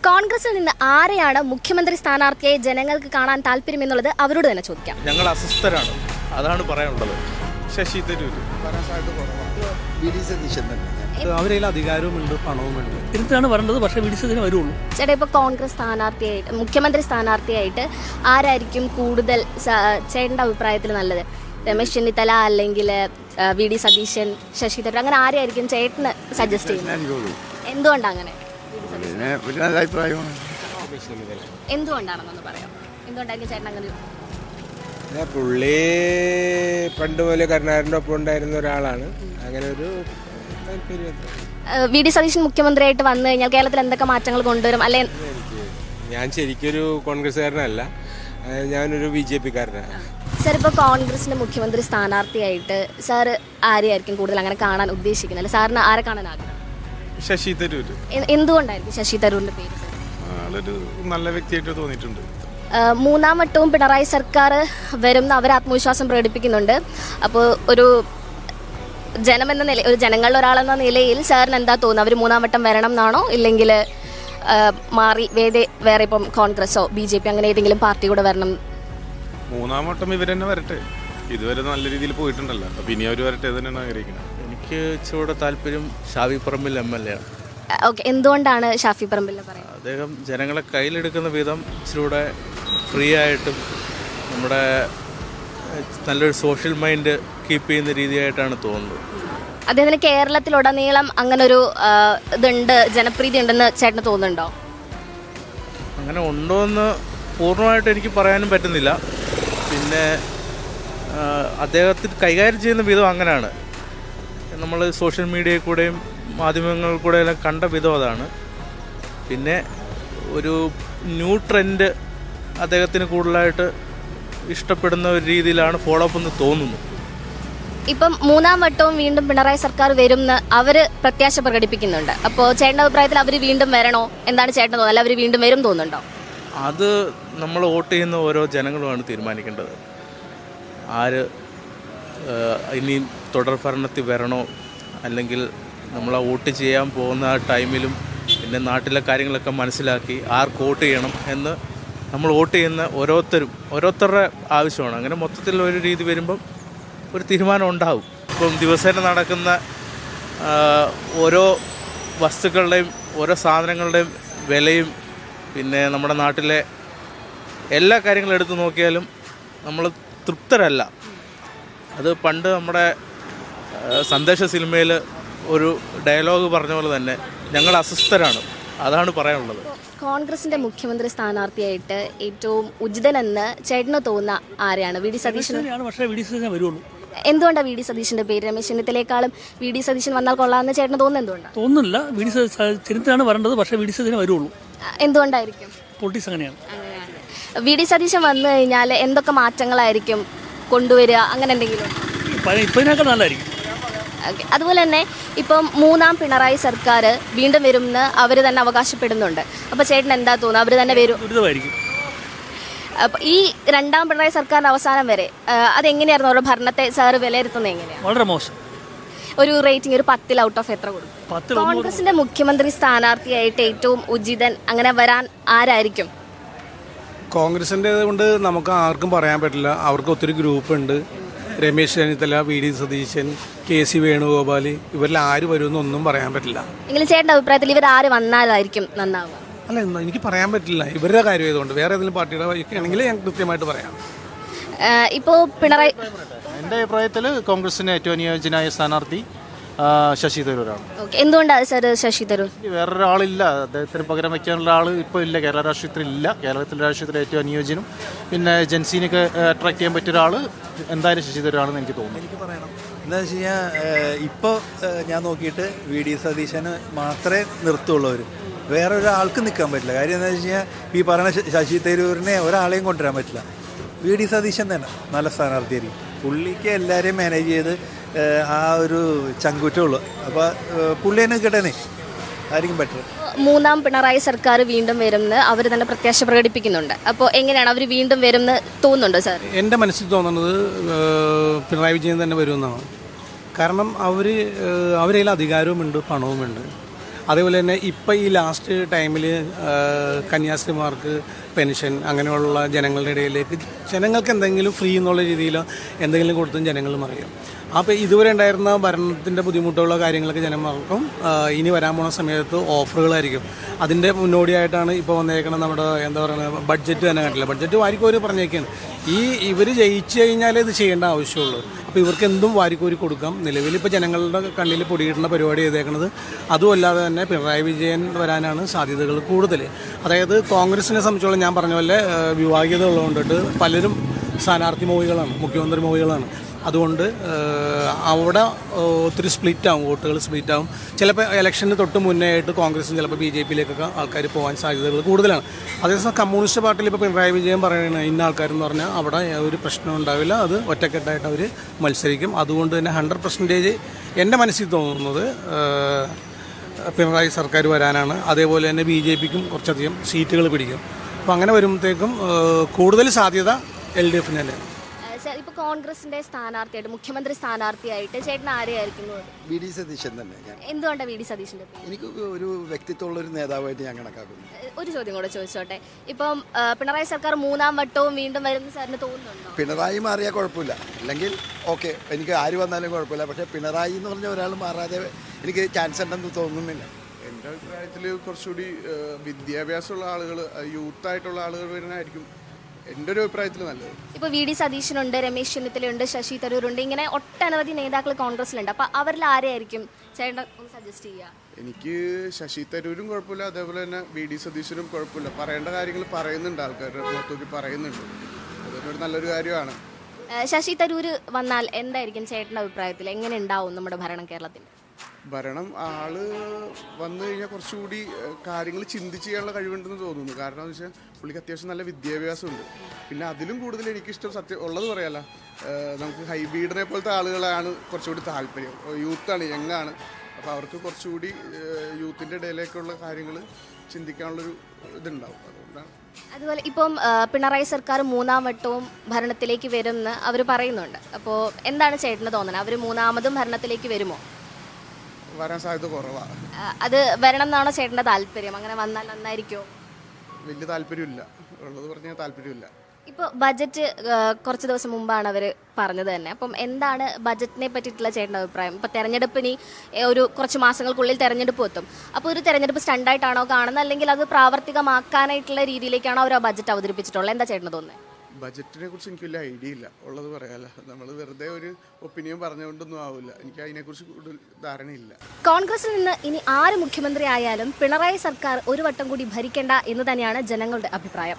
കോൺഗ്രസിൽ നിന്ന് ആരെയാണ് മുഖ്യമന്ത്രി സ്ഥാനാർത്ഥിയെ ജനങ്ങൾക്ക് കാണാൻ താല്പര്യമെന്നുള്ളത് അവരോട് തന്നെ ചോദിക്കാം. ഞങ്ങൾ അസ്വസ്ഥരാണ്, അതാണ് പറയാനുള്ളത്. ശശി തരൂർ അവരിൽ അധികാരവുമുണ്ട്, പണവുമുണ്ട്. തിരുത്താണ് പറയേണ്ടത്, പക്ഷേ വിടിച്ചതിന് വരുള്ളൂ. ചേട്ടാ, ഇപ്പോൾ കോൺഗ്രസ് സ്ഥാനാർത്ഥിയായിട്ട് മുഖ്യമന്ത്രി സ്ഥാനാർത്ഥിയായിട്ട് ആരായിരിക്കും കൂടുതൽ ചേട്ടൻ്റെ അഭിപ്രായത്തിൽ നല്ലത്? രമേശ് ചെന്നിത്തല അല്ലെങ്കിൽ വി ഡി സതീശൻ, ശശി തരൂർ, അങ്ങനെ ആരെയായിരിക്കും ചേട്ടന് സജസ്റ്റ് ചെയ്യുന്നത്? എന്തുകൊണ്ടാണ് അങ്ങനെ? എന്തുകൊണ്ടാണെന്നൊന്ന് പറയാം. എന്തുകൊണ്ടായിരിക്കും ചേട്ടൻ അങ്ങനെ? പുള്ളി പണ്ട് പോലെ കരുണാകരൻ്റെ ഒപ്പം ഉണ്ടായിരുന്ന ഒരാളാണ്. അങ്ങനെ ഒരു വി ഡി സതീശൻ മുഖ്യമന്ത്രിയായിട്ട് വന്നു കഴിഞ്ഞാൽ കേരളത്തിൽ എന്തൊക്കെ മാറ്റങ്ങൾ കൊണ്ടുവരും? അല്ലെ, ഞാൻ ശരിക്കൊരു കോൺഗ്രസ്സുകാരനല്ല, ഞാനൊരു BJP കാരനാണ്. സാർ, ഇപ്പോൾ കോൺഗ്രസിന്റെ മുഖ്യമന്ത്രി സ്ഥാനാർത്ഥിയായിട്ട് സാർ ആരെയായിരിക്കും കൂടുതൽ അങ്ങനെ കാണാൻ ഉദ്ദേശിക്കുന്നത്? സാറിന് ആരെ കാണാൻ ആഗ്രഹം? ശശി തരൂർ. എന്തുകൊണ്ടായിരിക്കും ശശി തരൂരിന്റെ പേര്? ആളൊരു നല്ല വ്യക്തിയായിട്ട് തോന്നിയിട്ടുണ്ട്. മൂന്നാം വട്ടവും പിണറായി സർക്കാർ വരുന്ന അവർ ആത്മവിശ്വാസം പ്രകടിപ്പിക്കുന്നുണ്ട്. അപ്പോൾ ഒരു ജനമെന്ന നില, ഒരു ജനങ്ങളുടെ ഒരാളെന്ന നിലയിൽ സാറിന് എന്താ തോന്നുന്നത്? അവർ മൂന്നാം വട്ടം വരണം എന്നാണോ, ഇല്ലെങ്കിൽ മാറി വേറെ ഇപ്പം കോൺഗ്രസോ BJP അങ്ങനെ ഏതെങ്കിലും പാർട്ടി കൂടെ വരണം? മൂന്നാം വട്ടം ഇവർ തന്നെ വരട്ടെ. ഇതുവരെ നല്ല രീതിയിൽ പോയിട്ടുണ്ടല്ലോ, അപ്പം ഇനി അവർ വരട്ടെ തന്നെയാണ് ആഗ്രഹിക്കുന്നത്. എനിക്ക് ഇച്ചിരൂടെ താല്പര്യം ഷാഫി പറമ്പിൽ MLA ആണ്. ഓക്കെ, എന്തുകൊണ്ടാണ് ഷാഫി പറമ്പിൽ പറയുന്നത്? അദ്ദേഹം ജനങ്ങളെ കയ്യിലെടുക്കുന്ന വിധം ഇച്ചിരൂടെ ഫ്രീ ആയിട്ടും നമ്മുടെ നല്ലൊരു സോഷ്യൽ മൈൻഡ് കീപ്പ് ചെയ്യുന്ന രീതിയായിട്ടാണ് തോന്നുന്നത്. അദ്ദേഹത്തിന് കേരളത്തിലുടനീളം അങ്ങനൊരു ഇതുണ്ട്, ജനപ്രീതി ഉണ്ടെന്ന് ചേട്ടന് തോന്നുന്നുണ്ടോ? അങ്ങനെ ഉണ്ടോ എന്ന് പൂർണ്ണമായിട്ട് എനിക്ക് പറയാനും പറ്റുന്നില്ല. പിന്നെ അദ്ദേഹത്തിന് കൈകാര്യം ചെയ്യുന്ന വിധം അങ്ങനെയാണ്. നമ്മൾ സോഷ്യൽ മീഡിയയിൽ കൂടെയും മാധ്യമങ്ങളിൽ കൂടെ എല്ലാം കണ്ട വിധം അതാണ്. പിന്നെ ഒരു ന്യൂ ട്രെൻഡ് അദ്ദേഹത്തിന് കൂടുതലായിട്ട് ഇഷ്ടപ്പെടുന്ന ഒരു രീതിയിലാണ് ഫോളോ അപ്പ് എന്ന് തോന്നുന്നു. ഇപ്പം മൂന്നാം വട്ടവും വീണ്ടും പിണറായി സർക്കാർ വരും എന്ന് അവർ പ്രത്യാശ പ്രകടിപ്പിക്കുന്നുണ്ട്. അപ്പോൾ ചേട്ടൻ്റെ അഭിപ്രായത്തിൽ അവർ വീണ്ടും വരണോ? എന്താണ് ചേട്ടൻ തോന്നുന്നത്? അല്ല, അവർ വീണ്ടും വരും തോന്നുന്നുണ്ടോ? അത് നമ്മൾ വോട്ട് ചെയ്യുന്ന ഓരോ ജനങ്ങളുമാണ് തീരുമാനിക്കേണ്ടത്. ആര് ഇനി തുടർ ഭരണത്തിൽ വരണോ, അല്ലെങ്കിൽ നമ്മൾ ആ വോട്ട് ചെയ്യാൻ പോകുന്ന ആ ടൈമിലും പിന്നെ നാട്ടിലെ കാര്യങ്ങളൊക്കെ മനസ്സിലാക്കി ആർക്ക് വോട്ട് ചെയ്യണം എന്ന് നമ്മൾ വോട്ട് ചെയ്യുന്ന ഓരോരുത്തരുടെ ആവശ്യമാണ്. അങ്ങനെ മൊത്തത്തിൽ ഒരു രീതി വരുമ്പം ഒരു തീരുമാനം ഉണ്ടാവും. ഇപ്പം ദിവസേന നടക്കുന്ന ഓരോ വസ്തുക്കളുടെയും ഓരോ സാധനങ്ങളുടെയും വിലയും പിന്നെ നമ്മുടെ നാട്ടിലെ എല്ലാ കാര്യങ്ങളും എടുത്തു നോക്കിയാലും നമ്മൾ തൃപ്തരല്ല. അത് പണ്ട് നമ്മുടെ സന്ദേശ സിനിമയിൽ ഒരു ഡയലോഗ് പറഞ്ഞ പോലെ തന്നെ ഞങ്ങൾ അസ്വസ്ഥരാണ്, അതാണ് പറയാനുള്ളത്. കോൺഗ്രസിന്റെ മുഖ്യമന്ത്രി സ്ഥാനാർത്ഥിയായിട്ട് ഏറ്റവും ഉചിതനെന്ന് ചേട്ടന് തോന്നുന്ന ആരെയാണ്? V D Satheesan. പക്ഷേ വിടിച്ചതിനെ വരുള്ളൂ. എന്തുകൊണ്ടാണ് വി ഡി സതീശന്റെ പേര്? രമേശ് ചെന്നിത്തലേക്കാളും വി ഡി സതീശൻ വന്നാൽ കൊള്ളാമെന്ന് ചേട്ടന് തോന്നുന്നത് എന്തുകൊണ്ടാണ്? തോന്നുന്നില്ല, തിരുത്താണ് പറയേണ്ടത്, പക്ഷേ വിടിച്ചതിനെ വരുള്ളൂ. എന്തുകൊണ്ടായിരിക്കും? പൊളിറ്റിക്സ് അങ്ങനെയാണ്. വി ഡി സതീശൻ വന്നു കഴിഞ്ഞാൽ എന്തൊക്കെ മാറ്റങ്ങളായിരിക്കും കൊണ്ടുവരിക? അങ്ങനെ എന്തെങ്കിലും? ഇപ്പതിനേക്കാൾ നല്ലതായിരിക്കും. അതുപോലെ തന്നെ ഇപ്പം മൂന്നാം പിണറായി സർക്കാർ വീണ്ടും വരുമെന്ന് അവർ തന്നെ അവകാശപ്പെടുന്നുണ്ട്. അപ്പോൾ ചേട്ടൻ എന്താ തോന്നുന്നത്? അവർ തന്നെ വരും? ദുരിതമായിരിക്കും. അപ്പം ഈ രണ്ടാം പിണറായി സർക്കാരിൻ്റെ അവസാനം വരെ അതെങ്ങനെയായിരുന്നു അവരുടെ ഭരണത്തെ സാറ് വിലയിരുത്തുന്നത്? എങ്ങനെയാണ്? വളരെ മോശം. ഒരു റേറ്റിംഗ് ഒരു 10 ഔട്ട് ഓഫ് എത്ര കൊടുക്കും? കോൺഗ്രസിന്റെ മുഖ്യമന്ത്രി സ്ഥാനാർത്ഥിയായിട്ട് ഏറ്റവും ഉചിതൻ അങ്ങനെ വരാൻ ആരായിരിക്കും? കോൺഗ്രസിൻ്റെ കൊണ്ട് നമുക്ക് ആർക്കും പറയാൻ പറ്റില്ല. അവർക്ക് ഒത്തിരി ഗ്രൂപ്പ് ഉണ്ട്. Ramesh Chennithala, V D Satheesan, KC Venugopal, ഇവരിൽ ആര് വരുമെന്നൊന്നും പറയാൻ പറ്റില്ല. എങ്കിലും ചേട്ടൻ്റെ അഭിപ്രായത്തിൽ ഇവർ ആര് വന്നാലായിരിക്കും നന്നാവുക? അല്ല, എനിക്ക് പറയാൻ പറ്റില്ല. ഇവരുടെ കാര്യം ആയതുകൊണ്ട് വേറെ ഏതെങ്കിലും പാർട്ടിയുടെ ആണെങ്കിൽ ഞാൻ കൃത്യമായിട്ട് പറയാം. ഇപ്പോൾ പിണറായി, എൻ്റെ അഭിപ്രായത്തിൽ കോൺഗ്രസിന് ഏറ്റവും അനുയോജ്യനായ സ്ഥാനാർത്ഥി ശശി തരൂരാണ്. എന്തുകൊണ്ടാണ് സാർ ശശി തരൂർ? വേറൊരാളില്ല, അദ്ദേഹത്തിന് പകരം വയ്ക്കാനുള്ള ആൾ ഇപ്പോൾ ഇല്ല, കേരള രാഷ്ട്രീയത്തിൽ ഇല്ല. കേരളത്തിലെ രാഷ്ട്രീയത്തിൽ ഏറ്റവും അനുയോജ്യനും പിന്നെ ജൻസീനൊക്കെ അട്രാക്ട് ചെയ്യാൻ പറ്റിയ ഒരാൾ എന്തായാലും ശശി തരൂരാണെന്ന് എനിക്ക് തോന്നുന്നു. എനിക്ക് പറയണം എന്താ വെച്ച് കഴിഞ്ഞാൽ ഇപ്പോൾ ഞാൻ നോക്കിയിട്ട് വി ഡി സതീശന് മാത്രമേ നിർത്തുള്ളവർ, വേറെ ഒരാൾക്ക് നിൽക്കാൻ പറ്റില്ല. കാര്യം എന്താ വെച്ച് കഴിഞ്ഞാൽ ഈ പറയുന്ന ശശി തരൂരിനെ ഒരാളെയും കൊണ്ടുവരാൻ പറ്റില്ല. വി ഡി സതീശൻ തന്നെ നല്ല സ്ഥാനാർത്ഥിയായിരിക്കും. പുള്ളിക്ക് എല്ലാവരെയും മാനേജ് ചെയ്ത് ആ ഒരു ചങ്കുറ്റുള്ളൂ. അപ്പോൾ പുള്ളി തന്നെ കിട്ടണേ ആയിരിക്കും ബെറ്റർ. മൂന്നാം പിണറായി സർക്കാർ വീണ്ടും വരുമെന്ന് അവർ തന്നെ പ്രത്യാശ പ്രകടിപ്പിക്കുന്നുണ്ട്. അപ്പോൾ എങ്ങനെയാണ് അവർ വീണ്ടും വരുമെന്ന് തോന്നുന്നുണ്ടോ സാർ? എൻ്റെ മനസ്സിൽ തോന്നുന്നത് പിണറായി വിജയൻ തന്നെ വരുമെന്നാണ്. കാരണം അവരുടെ അധികാരവുമുണ്ട്, പണവുമുണ്ട്. അതേപോലെ തന്നെ ഇപ്പം ഈ ലാസ്റ്റ് ടൈമിൽ കന്യാസ്ത്രീമാർക്ക് പെൻഷൻ അങ്ങനെയുള്ള ജനങ്ങളുടെ ഇടയിലേക്ക് ജനങ്ങൾക്ക് എന്തെങ്കിലും ഫ്രീ എന്നുള്ള രീതിയിൽ എന്തെങ്കിലും കൊടുത്തും ജനങ്ങൾ അറിയും. അപ്പോൾ ഇതുവരെ ഉണ്ടായിരുന്ന ഭരണത്തിൻ്റെ ബുദ്ധിമുട്ടുള്ള കാര്യങ്ങളൊക്കെ ജനങ്ങൾക്കും ഇനി വരാൻ പോണ സമയത്ത് ഓഫറുകളായിരിക്കും. അതിൻ്റെ മുന്നോടിയായിട്ടാണ് ഇപ്പോൾ വന്നേക്കണം നമ്മുടെ എന്താ പറയുക ബഡ്ജറ്റ് തന്നെ കണ്ടില്ല. ബഡ്ജറ്റ് വാരിക്കോരി പറഞ്ഞേക്കാണ്. ഇവർ ജയിച്ചു കഴിഞ്ഞാലേ ഇത് ചെയ്യേണ്ട ആവശ്യമുള്ളൂ. അപ്പോൾ ഇവർക്ക് എന്തും വാരിക്കോരി കൊടുക്കാം. നിലവിൽ ഇപ്പോൾ ജനങ്ങളുടെ കണ്ണിൽ പൊടിയിടുന്ന പരിപാടി ചെയ്തേക്കുന്നത്. അതുമല്ലാതെ തന്നെ പിണറായി വിജയൻ വരാനാണ് സാധ്യതകൾ കൂടുതൽ. അതായത് കോൺഗ്രസിനെ സംബന്ധിച്ചോളം ഞാൻ പറഞ്ഞ പോലെ വിഭാഗീയത ഉള്ളതുകൊണ്ടിട്ട് പലരും സ്ഥാനാർത്ഥി മോഹികളാണ്, മുഖ്യമന്ത്രി മോഹികളാണ്. അതുകൊണ്ട് അവിടെ ഒത്തിരി സ്പ്ലിറ്റാവും, വോട്ടുകൾ സ്പ്ലിറ്റാവും. ചിലപ്പോൾ ഇലക്ഷന് തൊട്ട് മുന്നേ ആയിട്ട് കോൺഗ്രസും ചിലപ്പോൾ BJP-യിലേക്കൊക്കെ ആൾക്കാർ പോകാൻ സാധ്യതകൾ കൂടുതലാണ്. അതേസമയം കമ്മ്യൂണിസ്റ്റ് പാർട്ടിയിൽ ഇപ്പോൾ പിണറായി വിജയൻ പറയുന്നത് ഇന്ന ആൾക്കാരെന്ന് പറഞ്ഞാൽ അവിടെ ഒരു പ്രശ്നം ഉണ്ടാവില്ല, അത് ഒറ്റക്കെട്ടായിട്ട് അവർ മത്സരിക്കും. അതുകൊണ്ട് തന്നെ 100% എൻ്റെ മനസ്സിൽ തോന്നുന്നത് പിണറായി സർക്കാർ വരാനാണ്. അതേപോലെ തന്നെ BJP-ക്കും കുറച്ചധികം സീറ്റുകൾ പിടിക്കും. അപ്പോൾ അങ്ങനെ വരുമ്പോഴത്തേക്കും കൂടുതൽ സാധ്യത LDF-ന് തന്നെയാണ്. ഇപ്പോൾ കോൺഗ്രസിന്റെ സ്ഥാനാർത്ഥിയായിട്ട് മുഖ്യമന്ത്രി സ്ഥാനാർത്ഥിയായിട്ട് ചേട്ടൻ ആരെയായിരിക്കും? VD സതീശൻ തന്നെ. എന്തുകൊണ്ടാണ് VD സതീശന്റെ? എനിക്ക് ഒരു വ്യക്തിത്വമുള്ളൊരു നേതാവായിട്ട് ഞാൻ കണക്കാക്കുന്നു. ഒരു ചോദ്യം കൂടെ ചോദിച്ചോട്ടെ. ഇപ്പം പിണറായി സർക്കാർ 3ാം വട്ടവും വീണ്ടും വരുന്ന സാറിന് തോന്നുന്നുണ്ടോ? പിണറായി മാറിയാൽ കുഴപ്പമില്ല, അല്ലെങ്കിൽ ഓക്കെ, എനിക്ക് ആര് വന്നാലും കുഴപ്പമില്ല. പക്ഷേ പിണറായി എന്ന് പറഞ്ഞ ഒരാൾ മാറാതെ എനിക്ക് ചാൻസ് ഉണ്ടെന്ന് തോന്നുന്നില്ല. എൻ്റെ അഭിപ്രായത്തിൽ കുറച്ചുകൂടി വിദ്യാഭ്യാസമുള്ള ആളുകൾ, യൂത്തായിട്ടുള്ള ആളുകൾ വരുന്നതായിരിക്കും എൻ്റെ ഒരു അഭിപ്രായത്തിൽ നല്ലത്. ഇപ്പോൾ VD സതീശനുണ്ട്, രമേശ് ചെന്നിത്തലയുണ്ട്, ശശി തരൂരുണ്ട്, ഇങ്ങനെ ഒട്ടനവധി നേതാക്കൾ കോൺഗ്രസിലുണ്ട്. അപ്പോൾ അവരിൽ ആരെയായിരിക്കും ചേട്ടൻ ഒന്ന് സജസ്റ്റ് ചെയ്യുക? എനിക്ക് ശശി തരൂരും കുഴപ്പമില്ല, അതേപോലെ തന്നെ VD സതീശനും കുഴപ്പമില്ല. പറയേണ്ട കാര്യങ്ങൾ പറയുന്നുണ്ട്, ആൾക്കാരുടെ മുഖത്തോക്കി പറയുന്നുണ്ട്. അതൊരു നല്ലൊരു കാര്യമാണ്. ശശി തരൂർ വന്നാൽ എന്തായിരിക്കും ചേട്ടൻ്റെ അഭിപ്രായത്തിൽ എങ്ങനെ ഉണ്ടാവും നമ്മുടെ ഭരണം കേരളത്തിൽ? ഭരണം ആള് വന്നു കഴിഞ്ഞാൽ കുറച്ചുകൂടി കാര്യങ്ങൾ ചിന്തിച്ച് ചെയ്യാനുള്ള കഴിവുണ്ടെന്ന് തോന്നുന്നു. കാരണം എന്ന് വെച്ചാൽ പുള്ളിക്ക് അത്യാവശ്യം നല്ല വിദ്യാഭ്യാസമുണ്ട്. പിന്നെ അതിലും കൂടുതൽ എനിക്കിഷ്ടം സത്യം ഉള്ളത് പറയാല്ല, നമുക്ക് ഹൈബ്രിഡിനെ പോലത്തെ ആളുകളാണ് കുറച്ചുകൂടി താല്പര്യം. യൂത്താണ്, യങ്ങാണ്. അപ്പോൾ അവർക്ക് കുറച്ചുകൂടി യൂത്തിൻ്റെ ഇടയിലേക്കുള്ള കാര്യങ്ങൾ ചിന്തിക്കാനുള്ളൊരു ഇതുണ്ടാവും. അതുകൊണ്ടാണ്. അതുപോലെ ഇപ്പം പിണറായി സർക്കാർ 3ാം വട്ടവും ഭരണത്തിലേക്ക് വരുമെന്ന് അവർ പറയുന്നുണ്ട്. അപ്പോൾ എന്താണ് ചേട്ടന് തോന്നുന്നത്? അവർ 3ാമതും ഭരണത്തിലേക്ക് വരുമോ? വരാൻ സാധ്യത കുറവാണ്. അത് വരണം എന്നാണോ ചേട്ടൻ്റെ താല്പര്യം? അങ്ങനെ വന്നാൽ നന്നായിരിക്കുമോ? വലിയ താല്പര്യമില്ല, ഉള്ളത് പറഞ്ഞാൽ താല്പര്യമില്ല. ഇപ്പോൾ ബജറ്റ് കുറച്ച് ദിവസം മുമ്പാണ് അവർ പറഞ്ഞത് തന്നെ. അപ്പം എന്താണ് ബജറ്റിനെ പറ്റിയിട്ടുള്ള ചേട്ടൻ്റെ അഭിപ്രായം? ഇപ്പോൾ തെരഞ്ഞെടുപ്പിന് ഒരു കുറച്ച് മാസങ്ങൾക്കുള്ളിൽ തെരഞ്ഞെടുപ്പ് എത്തും. അപ്പോൾ ഒരു തെരഞ്ഞെടുപ്പ് സ്റ്റണ്ടായിട്ടാണോ കാണുന്നത്, അല്ലെങ്കിൽ അത് പ്രാവർത്തികമാക്കാനായിട്ടുള്ള രീതിയിലേക്കാണോ അവർ ആ ബജറ്റ് അവതരിപ്പിച്ചിട്ടുള്ളത്? എന്താ ചേട്ടന് തോന്നുന്നത്? ബജറ്റിനെ കുറിച്ച് എനിക്ക് വലിയ ഐഡിയ ഇല്ല, ഉള്ളത് പറയാല്ല. നമ്മൾ വെറുതെ ഒരു ഒപ്പീനിയൻ പറഞ്ഞുകൊണ്ടൊന്നും ആവില്ല. എനിക്ക് അതിനെക്കുറിച്ച് കൂടുതൽ ധാരണയില്ല. കോൺഗ്രസിൽ നിന്ന് ഇനി ആര് മുഖ്യമന്ത്രി ആയാലും പിണറായി സർക്കാർ ഒരു വട്ടം കൂടി ഭരിക്കേണ്ട എന്ന് തന്നെയാണ് ജനങ്ങളുടെ അഭിപ്രായം.